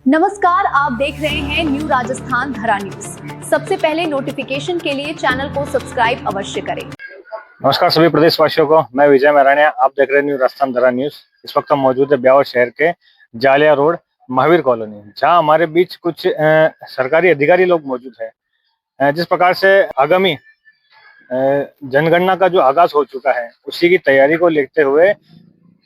नमस्कार, आप देख रहे हैं न्यू राजस्थान धरा न्यूज। सबसे पहले नोटिफिकेशन के लिए चैनल को सब्सक्राइब अवश्य करें। नमस्कार सभी प्रदेशवासियों को, मैं विजय महराणिया। आप देख रहे हैं न्यू राजस्थान धरा न्यूज। इस वक्त हम मौजूद है ब्यावर शहर के जालिया रोड महावीर कॉलोनी, जहां हमारे बीच कुछ सरकारी अधिकारी लोग मौजूद हैं। जिस प्रकार से आगामी जनगणना का जो आगाज हो चुका है, उसी की तैयारी को लेते हुए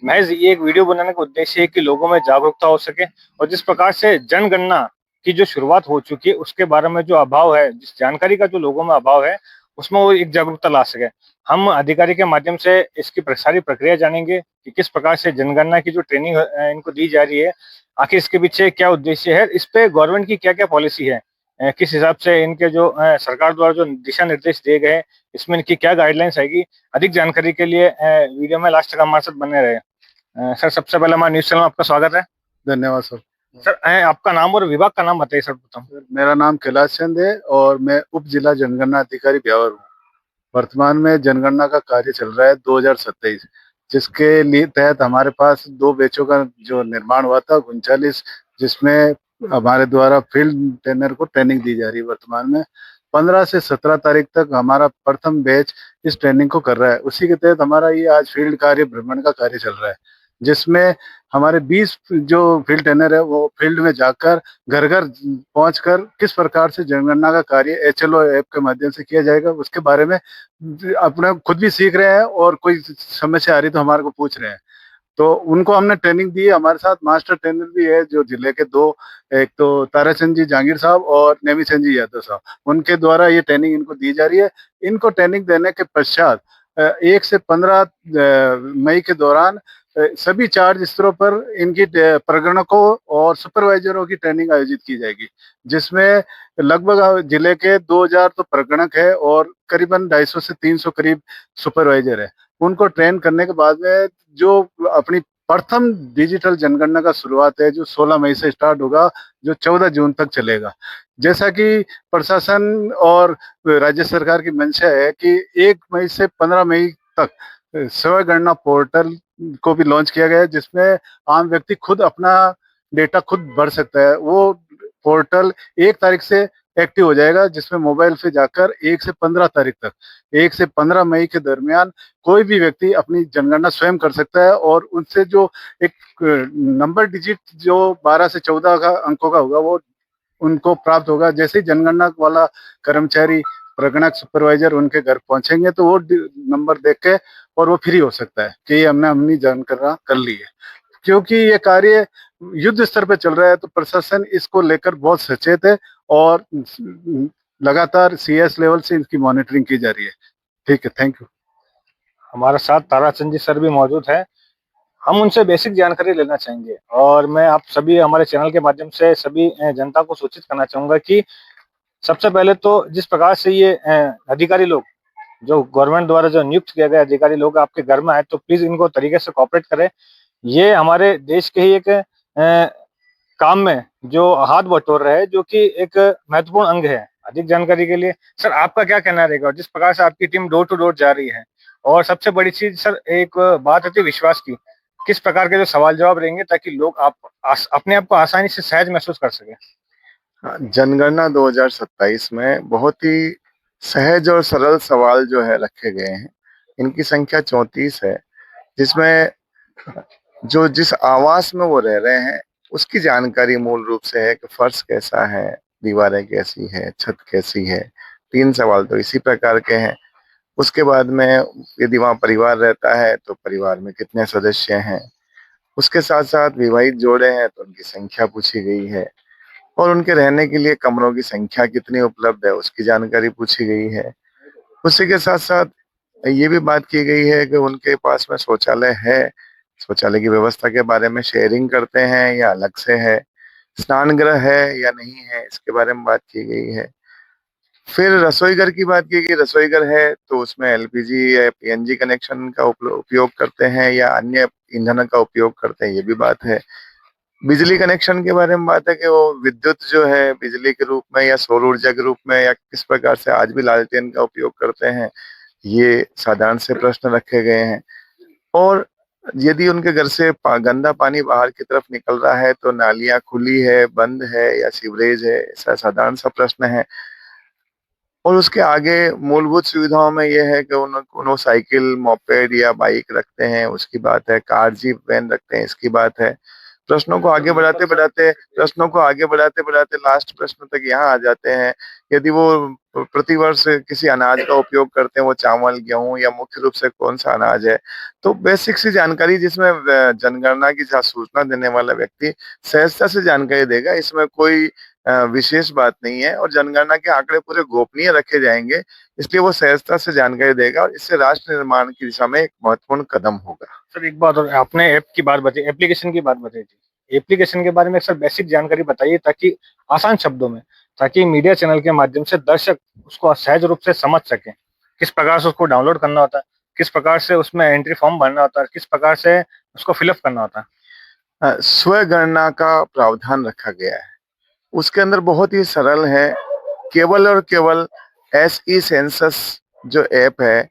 महज ये एक वीडियो बनाने का उद्देश्य है कि लोगों में जागरूकता हो सके और जिस प्रकार से जनगणना की जो शुरुआत हो चुकी है उसके बारे में जो अभाव है, जिस जानकारी का जो लोगों में अभाव है, उसमें वो एक जागरूकता ला सके। हम अधिकारी के माध्यम से इसकी सारी प्रक्रिया जानेंगे कि किस प्रकार से जनगणना की जो ट्रेनिंग इनको दी जा रही है, आखिर इसके पीछे क्या उद्देश्य है, इस पे गवर्नमेंट की क्या क्या पॉलिसी है, किस हिसाब से इनके जो सरकार द्वारा जो दिशा निर्देश दिए गए, इसमें इनकी क्या गाइडलाइंस आएगी। अधिक जानकारी के लिए वीडियो में लास्ट तक हमारे साथ बने रहे। सर, सबसे पहले हमारे न्यूज चैनल में आपका स्वागत है। धन्यवाद सर। सर, आपका नाम और विभाग का नाम बताइए सर प्रथम। मेरा नाम कैलाश चंद है और मैं उप जिला जनगणना अधिकारी ब्यावर हूँ। वर्तमान में जनगणना का कार्य चल रहा है 2027, जिसके लिए तहत हमारे पास 2 बैचों का जो निर्माण हुआ था 39, जिसमें हमारे द्वारा फील्ड ट्रेनर को ट्रेनिंग दी जा रही है। वर्तमान में 15 से 17 तारीख तक हमारा प्रथम बैच इस ट्रेनिंग को कर रहा है। उसी के तहत हमारा ये आज फील्ड कार्य भ्रमण का कार्य चल रहा है, जिसमें हमारे 20 जो फील्ड ट्रेनर है वो फील्ड में जाकर घर घर पहुंचकर किस प्रकार से जनगणना का कार्य एचएलओ ऐप के माध्यम से किया जाएगा उसके बारे में अपने खुद भी सीख रहे हैं और कोई समस्या आ रही तो हमारे को पूछ रहे हैं। तो उनको हमने ट्रेनिंग दी है। हमारे साथ मास्टर ट्रेनर भी है जो जिले के 2, एक तो ताराचंद जी जहांगीर साहब और नेमीचंद जी यादव साहब, उनके द्वारा ये ट्रेनिंग इनको दी जा रही है। इनको ट्रेनिंग देने के पश्चात 1 से 15 मई के दौरान सभी 4 स्तरों पर इनकी प्रगणकों और सुपरवाइजरों की ट्रेनिंग आयोजित की जाएगी, जिसमें लगभग जिले के 2000 तो प्रगणक है और करीबन 250 से 300 करीब सुपरवाइजर है। उनको ट्रेन करने के बाद में जो अपनी प्रथम डिजिटल जनगणना का शुरुआत है, जो 16 मई से स्टार्ट होगा, जो 14 जून तक चलेगा। जैसा कि प्रशासन और राज्य सरकार की मंशा है कि 1 मई से 15 मई तक स्वयं गणना पोर्टल को भी लॉन्च किया गया है, जिसमें आम व्यक्ति खुद अपना डेटा खुद भर सकता है। वो पोर्टल 1 तारीख से एक्टिव हो जाएगा, जिसमें मोबाइल से जाकर 1 से 15 तारीख तक, 1 से 15 मई के दरमियान कोई भी व्यक्ति अपनी जनगणना स्वयं कर सकता है और उनसे जो एक नंबर डिजिट जो 12 से 14 का अंकों का होगा वो उनको प्राप्त होगा। जैसे ही जनगणना वाला कर्मचारी प्रगणक सुपरवाइजर उनके घर पहुंचेंगे तो वो नंबर देख के और वो फ्री हो सकता है कि हमने अपनी जनगणना कर ली है। क्योंकि ये कार्य युद्ध स्तर पे चल रहा है तो प्रशासन इसको लेकर बहुत सचेत है और लगातार सीएस लेवल से इसकी मॉनिटरिंग की जा रही है। ठीक है, थैंक यू। हमारे साथ ताराचंद जी सर भी मौजूद है। हम उनसे बेसिक जानकारी लेना चाहेंगे और मैं आप सभी हमारे चैनल के माध्यम से सभी जनता को सूचित करना चाहूंगा कि सबसे पहले तो जिस प्रकार से ये अधिकारी लोग जो गवर्नमेंट द्वारा जो नियुक्त किए गए अधिकारी लोग आपके घर में आए, तो प्लीज इनको तरीके से कॉपरेट करें। ये हमारे देश के ही एक काम में जो हाथ बटोर रहे हैं, जो कि एक महत्वपूर्ण अंग है। अधिक जानकारी के लिए सर आपका क्या कहना रहेगा, और जिस प्रकार से आपकी टीम डोर टू डोर जा रही है, और सबसे बड़ी चीज सर एक बात होती है विश्वास की, किस प्रकार के जो सवाल जवाब रहेंगे ताकि लोग अपने आप को आसानी से सहज महसूस कर सके। जनगणना 2027 में बहुत ही सहज और सरल सवाल जो है रखे गए हैं। इनकी संख्या 34 है, जिसमें जो जिस आवास में वो रह रहे हैं उसकी जानकारी मूल रूप से है कि फर्श कैसा है, दीवारें कैसी है, छत कैसी है। 3 सवाल तो इसी प्रकार के हैं। उसके बाद में यदि वहाँ परिवार रहता है तो परिवार में कितने सदस्य हैं। उसके साथ साथ विवाहित जोड़े हैं तो उनकी संख्या पूछी गई है और उनके रहने के लिए कमरों की संख्या कितनी उपलब्ध है उसकी जानकारी पूछी गई है। उसी के साथ साथ ये भी बात की गई है कि उनके पास में शौचालय है, शौचालय की व्यवस्था के बारे में शेयरिंग करते हैं या अलग से है, स्नान गृह है या नहीं है, इसके बारे में बात की गई है। फिर रसोई घर की बात की गई। रसोई घर है तो उसमें एलपीजी या पीएनजी कनेक्शन का उपयोग करते हैं या अन्य ईंधन का उपयोग करते हैं, ये भी बात है। बिजली कनेक्शन के बारे में बात है कि वो विद्युत जो है बिजली के रूप में या सौर ऊर्जा के रूप में या किस प्रकार से आज भी लालटेन का उपयोग करते हैं, ये साधारण से प्रश्न रखे गए हैं। और यदि उनके घर से गंदा पानी बाहर की तरफ निकल रहा है तो नालियां खुली है, बंद है या सीवरेज है, ऐसा साधारण सा प्रश्न है। और उसके आगे मूलभूत सुविधाओं में यह है कि उन साइकिल, मोपेड या बाइक रखते हैं, उसकी बात है। कार, जीप, वैन रखते हैं, इसकी बात है। प्रश्नों को आगे बढ़ाते बढ़ाते लास्ट प्रश्न तक यहाँ आ जाते हैं। यदि वो प्रतिवर्ष किसी अनाज का उपयोग करते हैं, वो चावल, गेहूं या मुख्य रूप से कौन सा अनाज है, तो बेसिक सी जानकारी जिसमें जनगणना की जहाँ सूचना देने वाला व्यक्ति सहजता से जानकारी देगा, इसमें कोई विशेष बात नहीं है। और जनगणना के आंकड़े पूरे गोपनीय रखे जाएंगे, इसलिए वो सहजता से जानकारी देगा और इससे राष्ट्र निर्माण की दिशा में एक महत्वपूर्ण कदम होगा। सर एक बात और, आपने ऐप की बात बताई, एप्लीकेशन की बात बताई थी। एप्लीकेशन के बारे में सर बेसिक जानकारी बताइए, ताकि आसान शब्दों में, ताकि मीडिया चैनल के माध्यम से दर्शक उसको सहज रूप से समझ सके। किस प्रकार से उसको डाउनलोड करना होता है, किस प्रकार से उसमें एंट्री फॉर्म भरना होता है, किस प्रकार से उसको फिलअप करना होता है। स्वगणना का प्रावधान रखा गया है, उसके अंदर बहुत ही सरल है। केवल और केवल SE सेंसस जो ऐप है,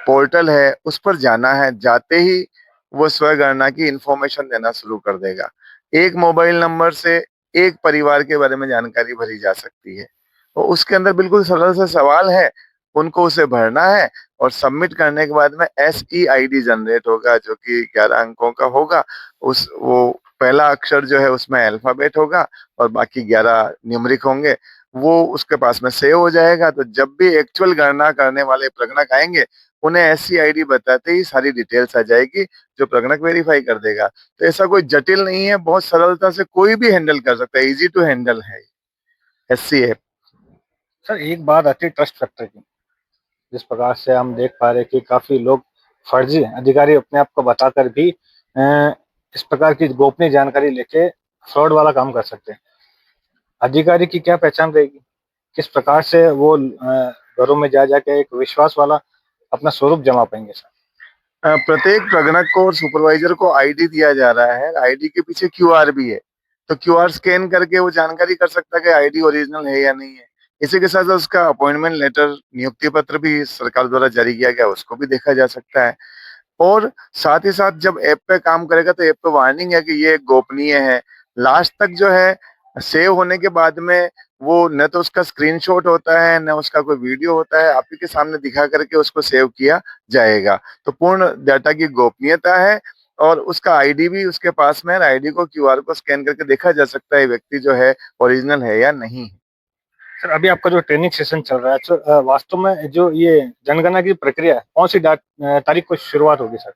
पोर्टल है, उस पर जाना है। जाते ही वो स्वगणना की इंफॉर्मेशन देना शुरू कर देगा। एक मोबाइल नंबर से एक परिवार के बारे में जानकारी भरी जा सकती है। तो उसके अंदर बिल्कुल सरल सा सवाल है, उनको उसे भरना है और सबमिट करने के बाद में SEID जनरेट होगा, जो कि 11 अंकों का होगा। वो पहला अक्षर जो है उसमें अल्फाबेट होगा और बाकी 11 न्यूमेरिक होंगे। वो उसके पास में सेव हो जाएगा। तो जब भी एक्चुअल गणना करने वाले प्रगणक आएंगे, उन्हें SEID बताते ही सारी डिटेल्स आ जाएगी, जो प्रगणक वेरीफाई कर देगा। तो ऐसा कोई जटिल नहीं है, बहुत सरलता से कोई भी हैंडल कर सकता है, इजी टू हैंडल है SC ऐप। सर एक बात आती है ट्रस्ट फैक्टर की। जिस प्रकार से हम देख पा रहे हैं कि काफी लोग फर्जी अधिकारी अपने आप को बताकर भी इस प्रकार की गोपनीय जानकारी लेके फ्रॉड वाला काम कर सकते हैं। अधिकारी की क्या पहचान रहेगी, किस प्रकार से वो घरों में जा जाके एक विश्वास वाला अपना स्वरूप जमा पाएंगे सर। प्रत्येक प्रगणक को और सुपरवाइजर को ID दिया जा रहा है। ID के पीछे QR भी है, तो QR स्कैन करके वो जानकारी कर सकता है कि ID ओरिजिनल है या नहीं है। इसी के साथ उसका अपॉइंटमेंट लेटर, नियुक्ति पत्र भी सरकार द्वारा जारी किया गया, उसको भी देखा जा सकता है। और साथ ही साथ जब ऐप पे काम करेगा तो ऐप पे वार्निंग है कि ये गोपनीय है। लास्ट तक जो है सेव होने के बाद में वो न तो उसका स्क्रीनशॉट होता है, न उसका कोई वीडियो होता है, आप ही के सामने दिखा करके उसको सेव किया जाएगा। तो पूर्ण डाटा की गोपनीयता है और उसका ID भी उसके पास में है। ID को QR को स्कैन करके देखा जा सकता है व्यक्ति जो है ओरिजिनल है या नहीं। सर अभी आपका जो ट्रेनिंग सेशन चल रहा है, तो वास्तव में जो ये जनगणना की प्रक्रिया है, कौन सी तारीख को शुरुआत होगी सर?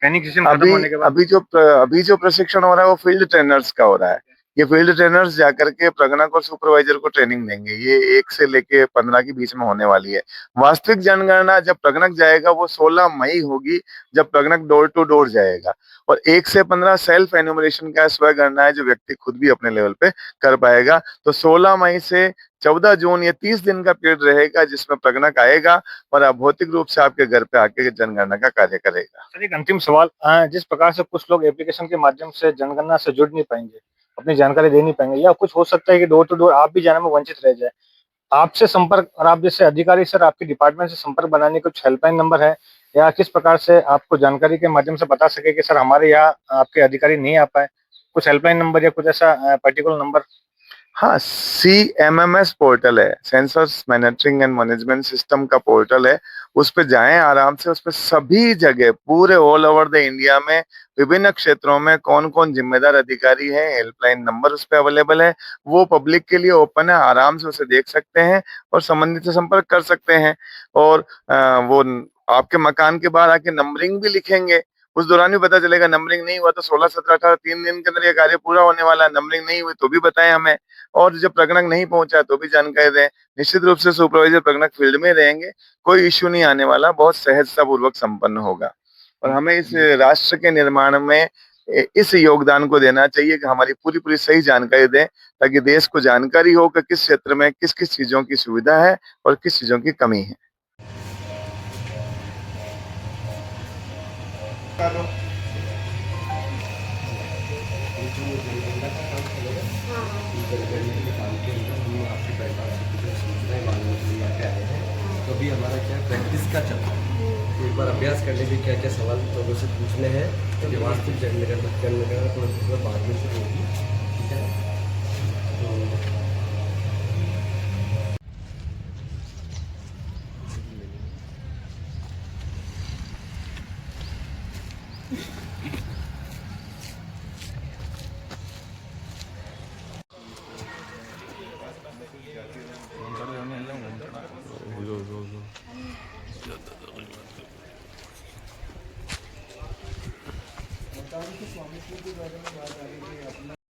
ट्रेनिंग सेशन खत्म होने के बाद अभी जो प्रशिक्षण हो रहा है वो फील्ड ट्रेनर्स का हो रहा है। ये फील्ड ट्रेनर्स जाकर के प्रगणक और सुपरवाइजर को ट्रेनिंग देंगे। ये 1 से लेके 15 के बीच में होने वाली है। वास्तविक जनगणना जब प्रगणक जाएगा वो 16 मई होगी, जब प्रगणक डोर टू डोर जाएगा। और 1 से 15 सेल्फ एन्यूमरेशन का स्वगणना है, जो व्यक्ति खुद भी अपने लेवल पे कर पाएगा। तो 16 मई से 14 जून ये 30 दिन का पीरियड रहेगा, जिसमें प्रगणक आएगा और भौतिक रूप से आपके घर पे आके जनगणना का कार्य करेगा। सर एक अंतिम सवाल, जिस प्रकार से कुछ लोग एप्लीकेशन के माध्यम से जनगणना से जुड़ नहीं पाएंगे, अपनी जानकारी दे नहीं पाएंगे, या कुछ हो सकता है कि डोर टू डोर आप भी जाने में वंचित रह जाए, आपसे संपर्क और आप जैसे अधिकारी सर आपके डिपार्टमेंट से संपर्क बनाने कुछ हेल्पलाइन नंबर है, या किस प्रकार से आपको जानकारी के माध्यम से बता सके कि सर हमारे यहाँ आपके अधिकारी नहीं आ पाए, कुछ हेल्पलाइन नंबर या कुछ ऐसा पर्टिकुलर नंबर? हाँ, CMMS पोर्टल है, census monitoring and management system का पोर्टल है। उस पे जाएं आराम से। उस पे सभी जगह पूरे ऑल ओवर द इंडिया में विभिन्न क्षेत्रों में कौन कौन जिम्मेदार अधिकारी है, हेल्पलाइन नंबर उस पे अवेलेबल है। वो पब्लिक के लिए ओपन है, आराम से उसे देख सकते हैं और संबंधित से संपर्क कर सकते हैं। और वो आपके मकान के बाहर आके नंबरिंग भी लिखेंगे, उस दौरान भी पता चलेगा। नंबरिंग नहीं हुआ तो 16, 17, 18 3 दिन के अंदर ये कार्य पूरा होने वाला है। नंबरिंग नहीं हुई तो भी बताएं हमें, और जब प्रगणक नहीं पहुंचा तो भी जानकारी दें। निश्चित रूप से सुपरवाइजर प्रगणक फील्ड में रहेंगे, कोई इश्यू नहीं आने वाला, बहुत सहजता पूर्वक संपन्न होगा। और हमें इस राष्ट्र के निर्माण में इस योगदान को देना चाहिए कि हमारी पूरी सही जानकारी दें, ताकि देश को जानकारी हो कि किस क्षेत्र में किस किस चीजों की सुविधा है और किस चीजों की कमी है। तो अभी हमारा क्या प्रैक्टिस का चल रहा है। एक बार अभ्यास कर लीजिए क्या क्या सवाल लोगों से पूछने हैं, तो वास्तविक जनगणना तो बाद में शुरू होगी, ठीक है। तो